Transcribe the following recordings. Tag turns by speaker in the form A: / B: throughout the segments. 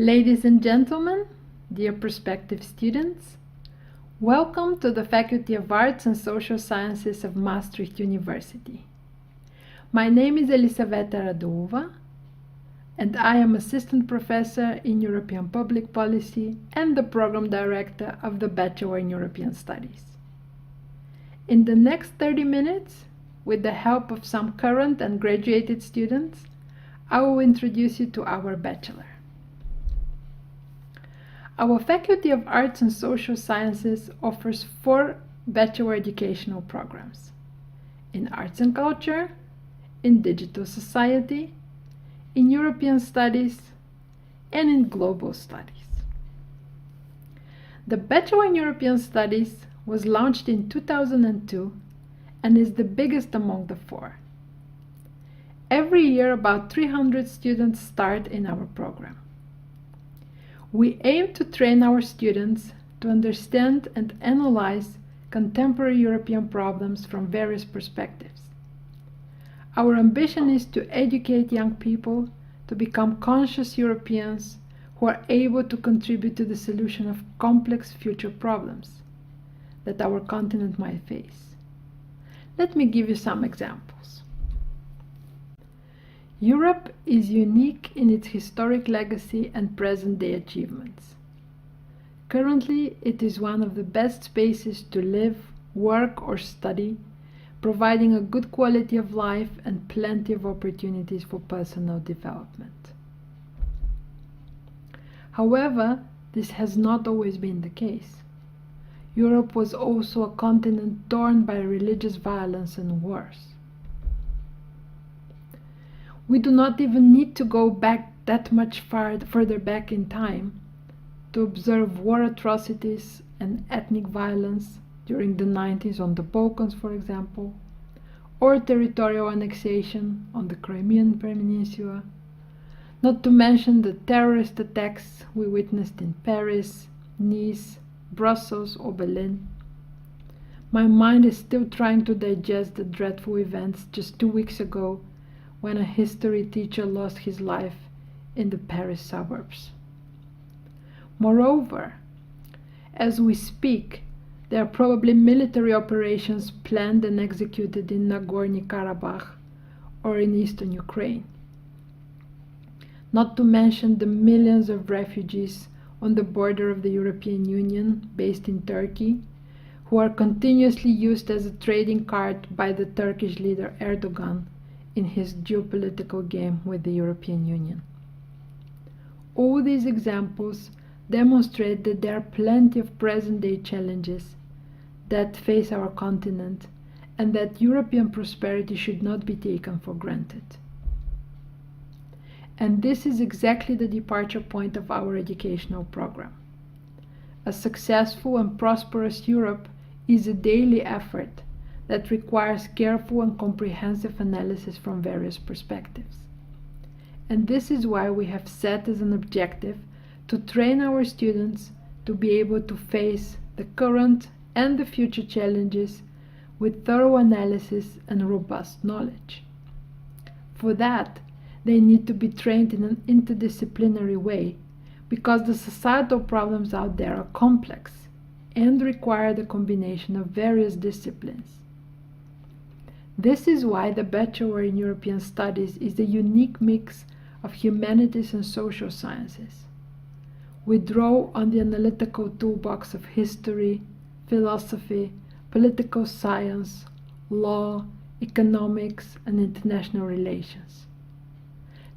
A: Ladies and gentlemen, dear prospective students, welcome to the Faculty of Arts and Social Sciences of Maastricht University. My name is Elisaveta Radova, and I am Assistant Professor in European Public Policy and the Program Director of the Bachelor in European Studies. In the next 30 minutes, with the help of some current and graduated students, I will introduce you to our Bachelor. Our Faculty of Arts and Social Sciences offers 4 Bachelor educational programs: in Arts and Culture, in Digital Society, in European Studies, and in Global Studies. The Bachelor in European Studies was launched in 2002 and is the biggest among the 4. Every year, about 300 students start in our program. We aim to train our students to understand and analyze contemporary European problems from various perspectives. Our ambition is to educate young people to become conscious Europeans who are able to contribute to the solution of complex future problems that our continent might face. Let me give you some examples. Europe is unique in its historic legacy and present-day achievements. Currently, it is one of the best spaces to live, work, or study, providing a good quality of life and plenty of opportunities for personal development. However, this has not always been the case. Europe was also a continent torn by religious violence and wars. We do not even need to go back that much further back in time to observe war atrocities and ethnic violence during the 90s on the Balkans, for example, or territorial annexation on the Crimean Peninsula, not to mention the terrorist attacks we witnessed in Paris, Nice, Brussels, or Berlin. My mind is still trying to digest the dreadful events just 2 weeks ago when a history teacher lost his life in the Paris suburbs. Moreover, as we speak, there are probably military operations planned and executed in Nagorno-Karabakh or in eastern Ukraine. Not to mention the millions of refugees on the border of the European Union based in Turkey, who are continuously used as a trading card by the Turkish leader Erdogan in his geopolitical game with the European Union. All these examples demonstrate that there are plenty of present-day challenges that face our continent and that European prosperity should not be taken for granted. And this is exactly the departure point of our educational program. A successful and prosperous Europe is a daily effort that requires careful and comprehensive analysis from various perspectives. And this is why we have set as an objective to train our students to be able to face the current and the future challenges with thorough analysis and robust knowledge. For that, they need to be trained in an interdisciplinary way because the societal problems out there are complex and require the combination of various disciplines. This is why the Bachelor in European Studies is a unique mix of humanities and social sciences. We draw on the analytical toolbox of history, philosophy, political science, law, economics, and international relations.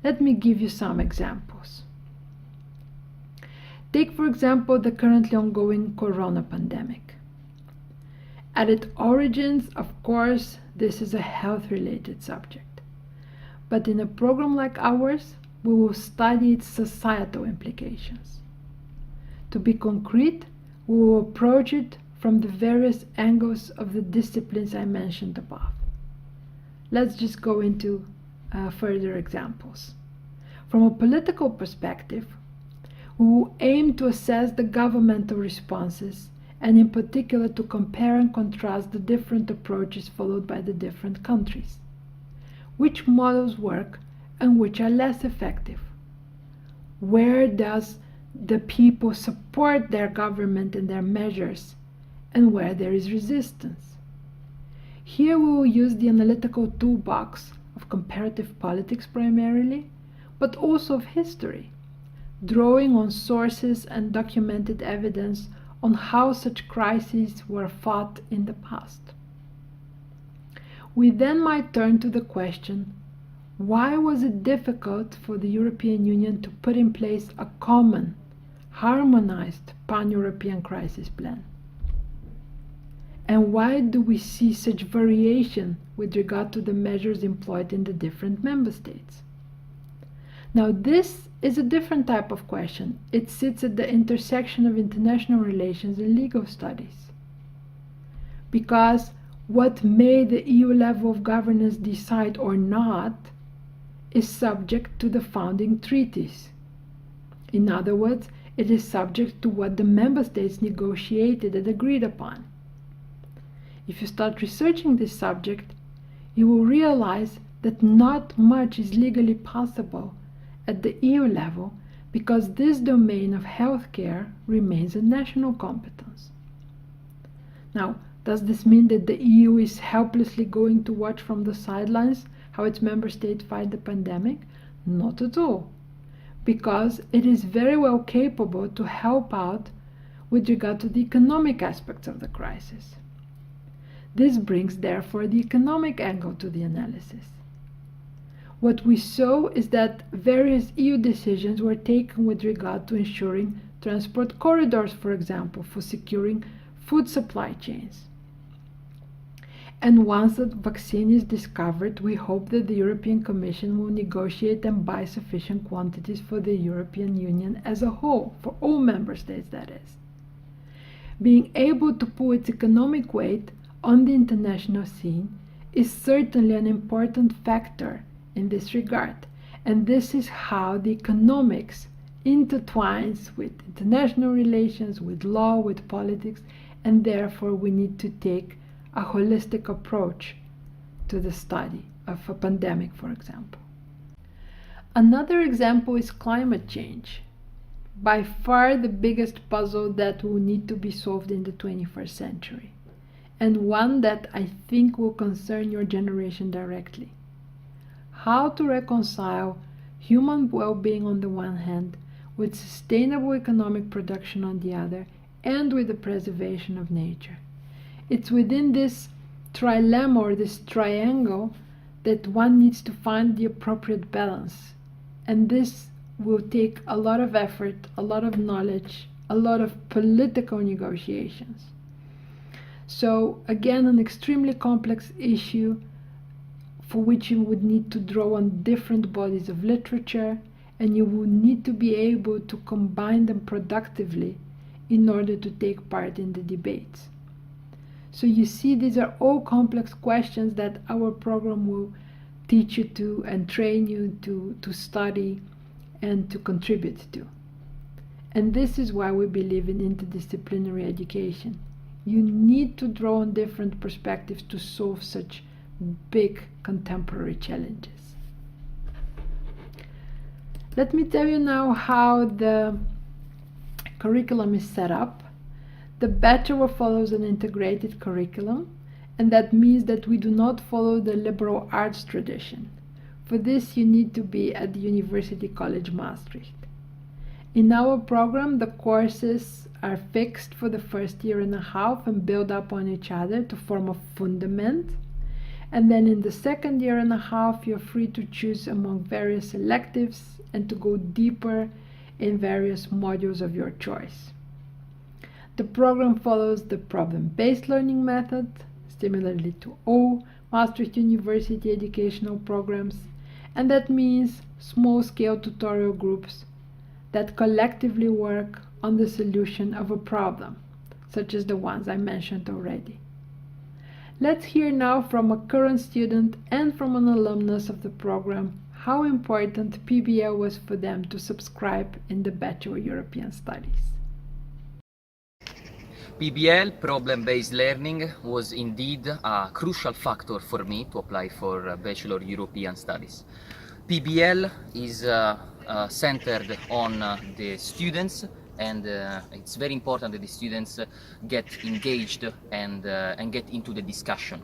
A: Let me give you some examples. Take, for example, the currently ongoing corona pandemic. At its origins, of course, this is a health-related subject. But in a program like ours, we will study its societal implications. To be concrete, we will approach it from the various angles of the disciplines I mentioned above. Let's just go into further examples. From a political perspective, we will aim to assess the governmental responses and in particular to compare and contrast the different approaches followed by the different countries. Which models work and which are less effective? Where does the people support their government and their measures, and where there is resistance? Here we will use the analytical toolbox of comparative politics primarily, but also of history, drawing on sources and documented evidence on how such crises were fought in the past. We then might turn to the question, why was it difficult for the European Union to put in place a common, harmonized pan-European crisis plan? And why do we see such variation with regard to the measures employed in the different member states? Now, this is a different type of question. It sits at the intersection of international relations and legal studies. Because what may the EU level of governance decide or not is subject to the founding treaties. In other words, it is subject to what the member states negotiated and agreed upon. If you start researching this subject, you will realize that not much is legally possible at the EU level because this domain of healthcare remains a national competence. Now, does this mean that the EU is helplessly going to watch from the sidelines how its member states fight the pandemic? Not at all, because it is very well capable to help out with regard to the economic aspects of the crisis. This brings, therefore, the economic angle to the analysis. What we saw is that various EU decisions were taken with regard to ensuring transport corridors, for example, for securing food supply chains. And once the vaccine is discovered, we hope that the European Commission will negotiate and buy sufficient quantities for the European Union as a whole, for all member states, that is. Being able to pull its economic weight on the international scene is certainly an important factor in this regard, and this is how the economics intertwines with international relations, with law, with politics, and therefore we need to take a holistic approach to the study of a pandemic, for example. Another example is climate change, by far the biggest puzzle that will need to be solved in the 21st century, and one that I think will concern your generation directly. How to reconcile human well-being on the one hand with sustainable economic production on the other, and with the preservation of nature. It's within this trilemma or this triangle that one needs to find the appropriate balance. And this will take a lot of effort, a lot of knowledge, a lot of political negotiations. So again, an extremely complex issue for which you would need to draw on different bodies of literature, and you will need to be able to combine them productively in order to take part in the debates. So you see, these are all complex questions that our program will teach you to and train you to study and to contribute to. And this is why we believe in interdisciplinary education. You need to draw on different perspectives to solve such big contemporary challenges. Let me tell you now how the curriculum is set up. The Bachelor follows an integrated curriculum, and that means that we do not follow the liberal arts tradition. For this, you need to be at the University College Maastricht. In our program, the courses are fixed for the first year and a half and build up on each other to form a fundament. And then in the second year and a half, you're free to choose among various electives and to go deeper in various modules of your choice. The program follows the problem-based learning method, similarly to all Maastricht University educational programs, and that means small-scale tutorial groups that collectively work on the solution of a problem, such as the ones I mentioned already. Let's hear now from a current student and from an alumnus of the program how important PBL was for them to subscribe in the Bachelor European Studies.
B: PBL, problem-based learning, was indeed a crucial factor for me to apply for Bachelor European Studies. PBL is centered on the students, and it's very important that the students get engaged and get into the discussion.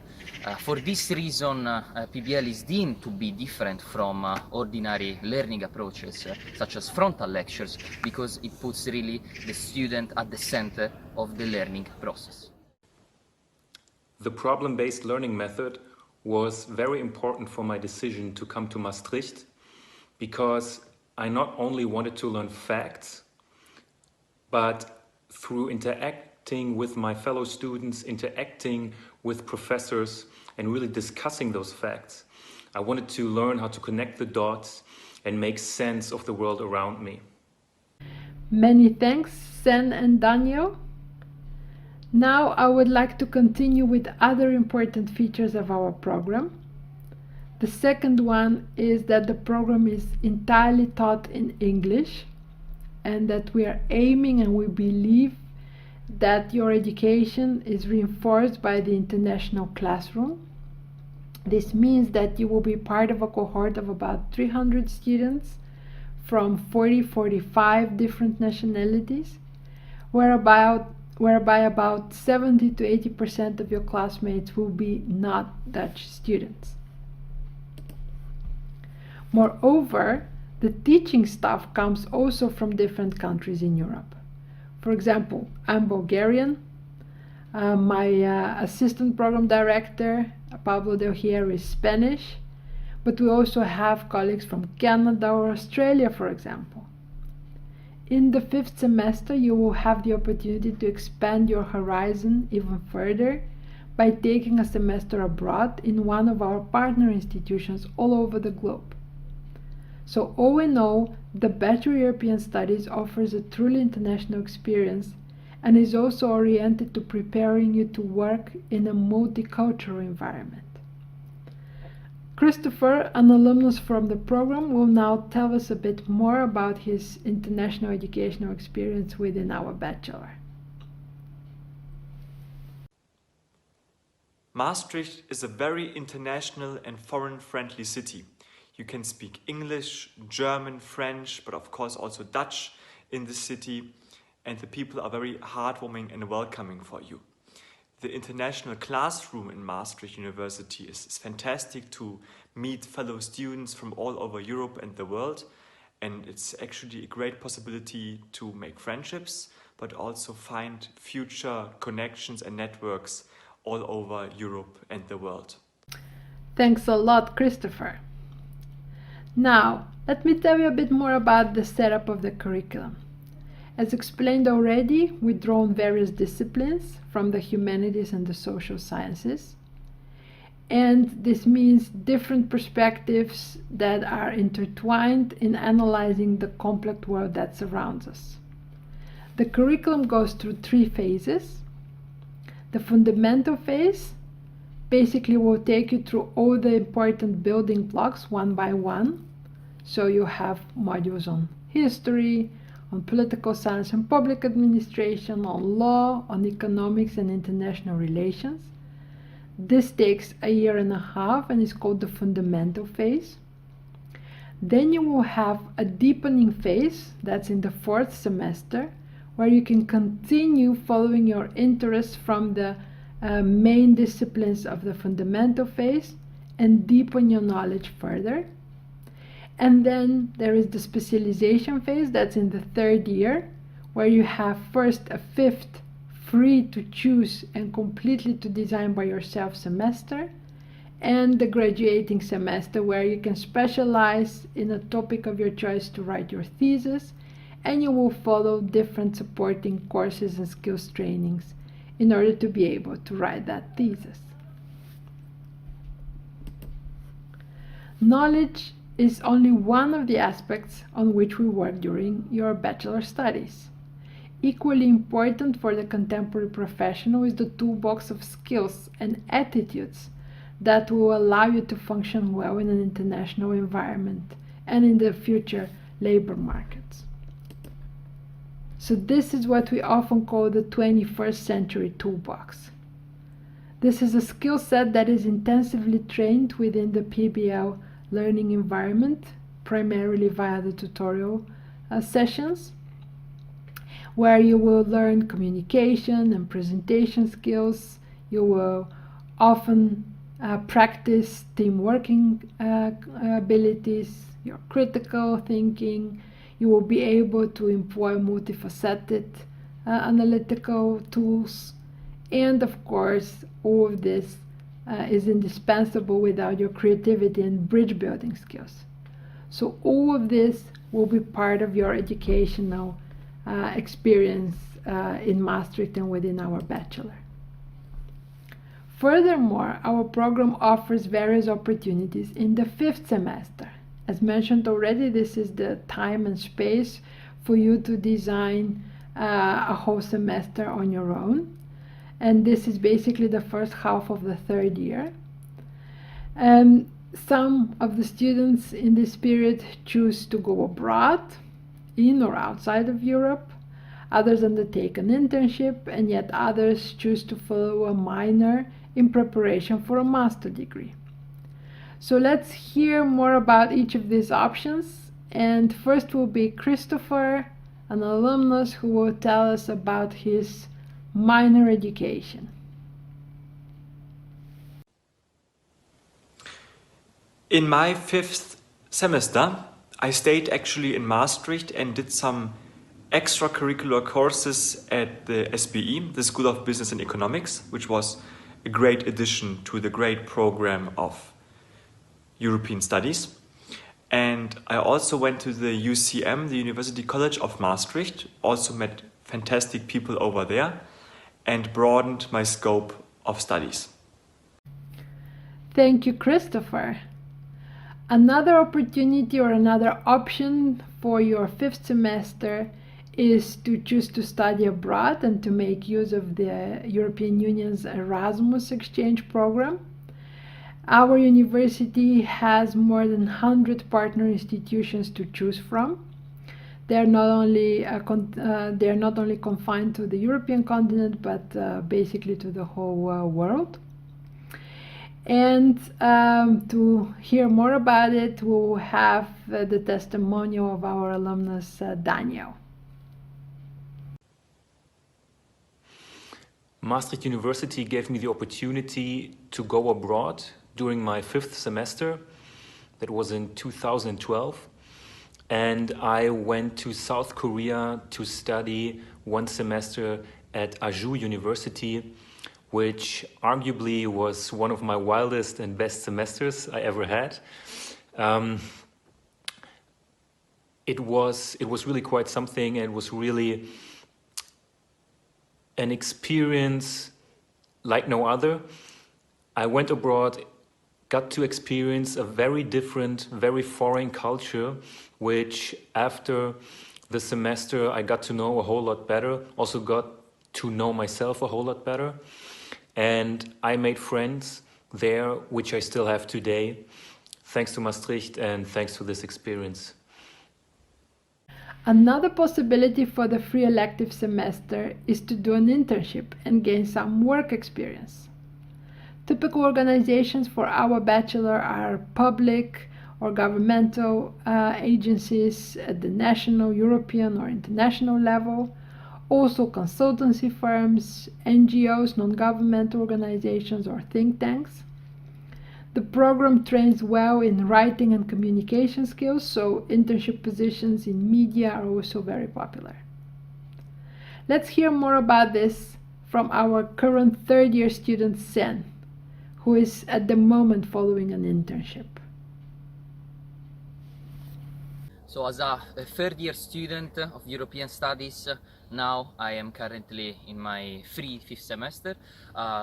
B: For this reason, PBL is deemed to be different from ordinary learning approaches, such as frontal lectures, because it puts really the student at the center of the learning process.
C: The problem-based learning method was very important for my decision to come to Maastricht, because I not only wanted to learn facts, but through interacting with my fellow students, interacting with professors, and really discussing those facts, I wanted to learn how to connect the dots and make sense of the world around me.
A: Many thanks, Sen and Daniel. Now I would like to continue with other important features of our program. The second one is that the program is entirely taught in English, and that we are aiming and we believe that your education is reinforced by the international classroom. This means that you will be part of a cohort of about 300 students from 45 different nationalities, whereby about 70 to 80% of your classmates will be not Dutch students. Moreover, the teaching staff comes also from different countries in Europe. For example, I'm Bulgarian. My assistant program director, Pablo Del Hierro, is Spanish. But we also have colleagues from Canada or Australia, for example. In the 5th semester, you will have the opportunity to expand your horizon even further by taking a semester abroad in one of our partner institutions all over the globe. So all in all, the Bachelor European Studies offers a truly international experience and is also oriented to preparing you to work in a multicultural environment. Christopher, an alumnus from the program, will now tell us a bit more about his international educational experience within our Bachelor.
D: Maastricht is a very international and foreign-friendly city. You can speak English, German, French, but of course also Dutch in the city, and the people are very heartwarming and welcoming for you. The international classroom in Maastricht University is fantastic to meet fellow students from all over Europe and the world, and it's actually a great possibility to make friendships, but also find future connections and networks all over Europe and the world.
A: Thanks a lot, Christopher. Now, let me tell you a bit more about the setup of the curriculum. As explained already, we draw on various disciplines from the humanities and the social sciences. And this means different perspectives that are intertwined in analyzing the complex world that surrounds us. The curriculum goes through 3 phases. The fundamental phase basically will take you through all the important building blocks one by one. So you have modules on history, on political science and public administration, on law, on economics and international relations. This takes a year and a half and is called the fundamental phase. Then you will have a deepening phase, that's in the 4th semester, where you can continue following your interests from the main disciplines of the fundamental phase and deepen your knowledge further. And then there is the specialization phase, that's in the 3rd year, where you have first a 5th free to choose and completely to design by yourself semester, and the graduating semester, where you can specialize in a topic of your choice to write your thesis, and you will follow different supporting courses and skills trainings in order to be able to write that thesis. Knowledge is only one of the aspects on which we work during your bachelor studies. Equally important for the contemporary professional is the toolbox of skills and attitudes that will allow you to function well in an international environment and in the future labor markets. So this is what we often call the 21st century toolbox. This is a skill set that is intensively trained within the PBL learning environment primarily via the tutorial sessions, where you will learn communication and presentation skills. You will often practice team working abilities, your critical thinking. You will be able to employ multifaceted analytical tools. And of course, all of this is indispensable without your creativity and bridge building skills. So all of this will be part of your educational experience in Maastricht and within our Bachelor. Furthermore, our program offers various opportunities in the 5th semester. As mentioned already, this is the time and space for you to design a whole semester on your own. And this is basically the first half of the 3rd year. Some of the students in this period choose to go abroad, in or outside of Europe. Others undertake an internship, and yet others choose to follow a minor in preparation for a master degree. So let's hear more about each of these options. And first will be Christopher, an alumnus who will tell us about his minor education.
D: In my 5th semester, I stayed actually in Maastricht and did some extracurricular courses at the SBE, the School of Business and Economics, which was a great addition to the great program of European Studies. And I also went to the UCM, the University College of Maastricht, also met fantastic people over there and broadened my scope of studies.
A: Thank you, Christopher. Another opportunity or another option for your 5th semester is to choose to study abroad and to make use of the European Union's Erasmus exchange program. Our university has more than 100 partner institutions to choose from. They're not only confined to the European continent, but basically to the whole world. And to hear more about it, we'll have the testimonial of our alumnus, Daniel.
C: Maastricht University gave me the opportunity to go abroad during my 5th semester. That was in 2012. And I went to South Korea to study 1 semester at Aju University, which arguably was one of my wildest and best semesters I ever had. It was really quite something, and it was really an experience like no other. I went abroad, got to experience a very different, very foreign culture, which after the semester I got to know a whole lot better, also got to know myself a whole lot better. And I made friends there, which I still have today, thanks to Maastricht and thanks to this experience.
A: Another possibility for the free elective semester is to do an internship and gain some work experience. Typical organizations for our bachelor are public or governmental agencies at the national, European, or international level, also consultancy firms, NGOs, non-governmental organizations, or think tanks. The program trains well in writing and communication skills, so internship positions in media are also very popular. Let's hear more about this from our current 3rd year student, Sen, who is at the moment following an internship.
B: So as a 3rd year student of European Studies, now I am currently in my free 5th semester.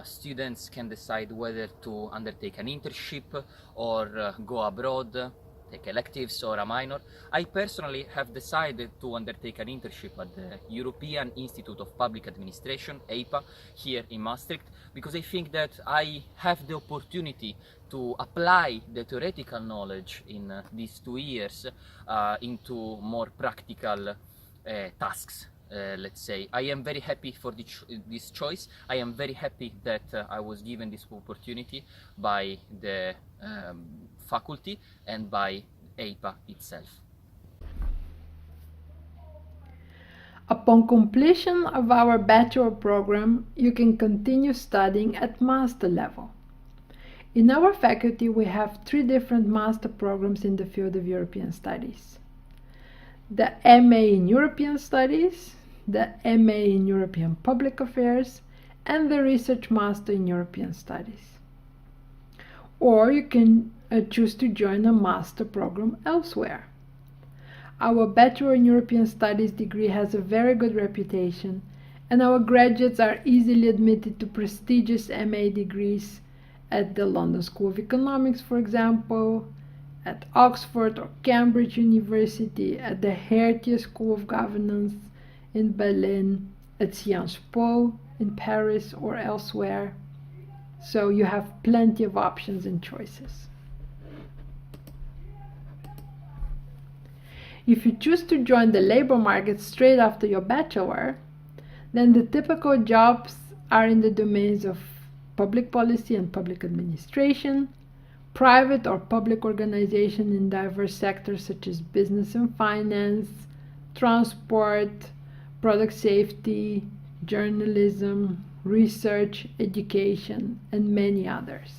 B: Students can decide whether to undertake an internship or go abroad, take electives or a minor. I personally have decided to undertake an internship at the European Institute of Public Administration, EIPA, here in Maastricht, because I think that I have the opportunity to apply the theoretical knowledge in these 2 years into more practical tasks. Let's say. I am very happy for this choice. I am very happy that I was given this opportunity by the faculty and by EIPA itself.
A: Upon completion of our bachelor program, you can continue studying at master level. In our faculty, we have 3 different master programs in the field of European Studies. The MA in European Studies, the MA in European Public Affairs, and the Research Master in European Studies. Or you can choose to join a master program elsewhere. Our Bachelor in European Studies degree has a very good reputation, and our graduates are easily admitted to prestigious MA degrees at the London School of Economics, for example, at Oxford or Cambridge University, at the Hertie School of Governance in Berlin, at Sciences Po in Paris or elsewhere. So you have plenty of options and choices. If you choose to join the labor market straight after your bachelor, then the typical jobs are in the domains of public policy and public administration, private or public organization in diverse sectors such as business and finance, transport, product safety, journalism, research, education, and many others.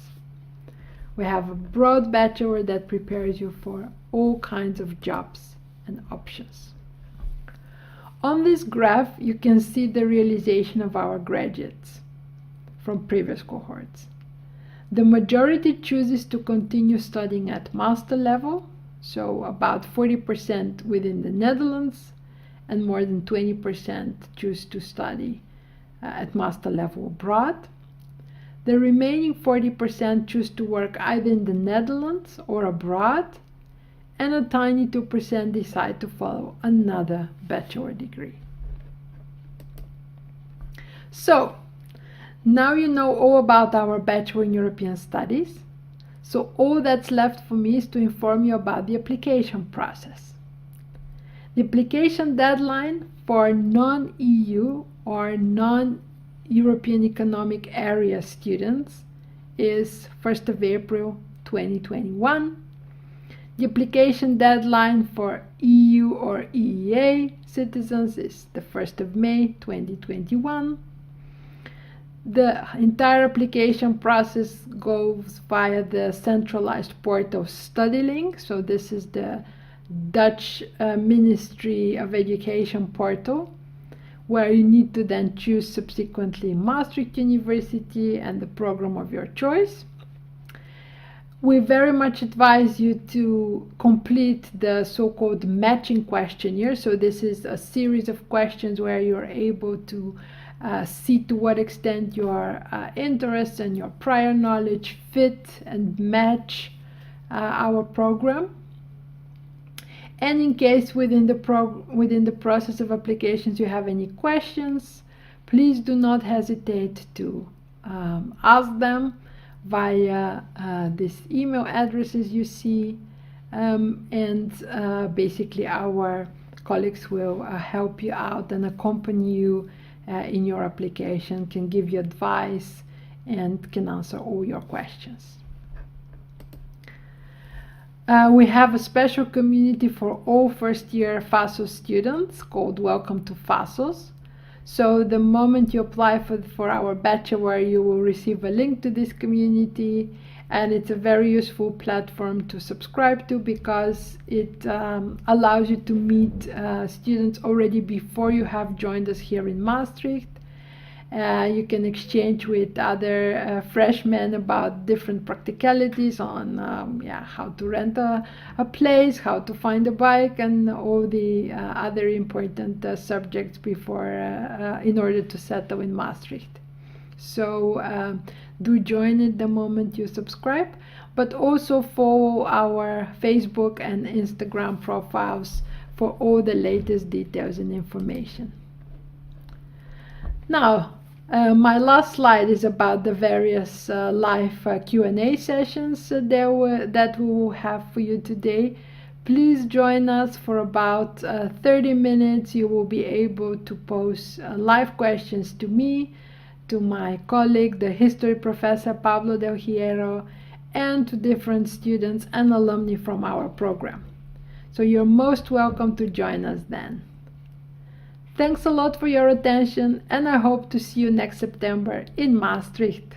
A: We have a broad bachelor that prepares you for all kinds of jobs and options. On this graph, you can see the realization of our graduates from previous cohorts. The majority chooses to continue studying at master level, so about 40% within the Netherlands, and more than 20% choose to study at master level abroad. The remaining 40% choose to work either in the Netherlands or abroad, and a tiny 2% decide to follow another bachelor degree. So, now you know all about our Bachelor in European Studies. So all that's left for me is to inform you about the application process. The application deadline for non-EU or non-European Economic Area students is 1st of April 2021. The application deadline for EU or EEA citizens is the 1st of May 2021. The entire application process goes via the centralized portal StudyLink. So this is the Dutch Ministry of Education portal, where you need to then choose subsequently Maastricht University and the program of your choice. We very much advise you to complete the so-called matching questionnaire. So this is a series of questions where you're able to see to what extent your interests and your prior knowledge fit and match our program. And in case within the process of applications you have any questions, please do not hesitate to ask them via these email addresses you see, and basically our colleagues will help you out and accompany you in your application, can give you advice, and can answer all your questions. We have a special community for all first-year FASOS students called Welcome to FASOS. So the moment you apply for our bachelor, you will receive a link to this community, and it's a very useful platform to subscribe to because it allows you to meet students already before you have joined us here in Maastricht. You can exchange with other freshmen about different practicalities on how to rent a place, how to find a bike, and all the other important subjects before in order to settle in Maastricht. So do join it the moment you subscribe, but also follow our Facebook and Instagram profiles for all the latest details and information. Now, my last slide is about the various live Q&A sessions that we will have for you today. Please join us for about 30 minutes. You will be able to pose live questions to me, to my colleague, the history professor Pablo Del Hierro, and to different students and alumni from our program. So you're most welcome to join us then. Thanks a lot for your attention, and I hope to see you next September in Maastricht.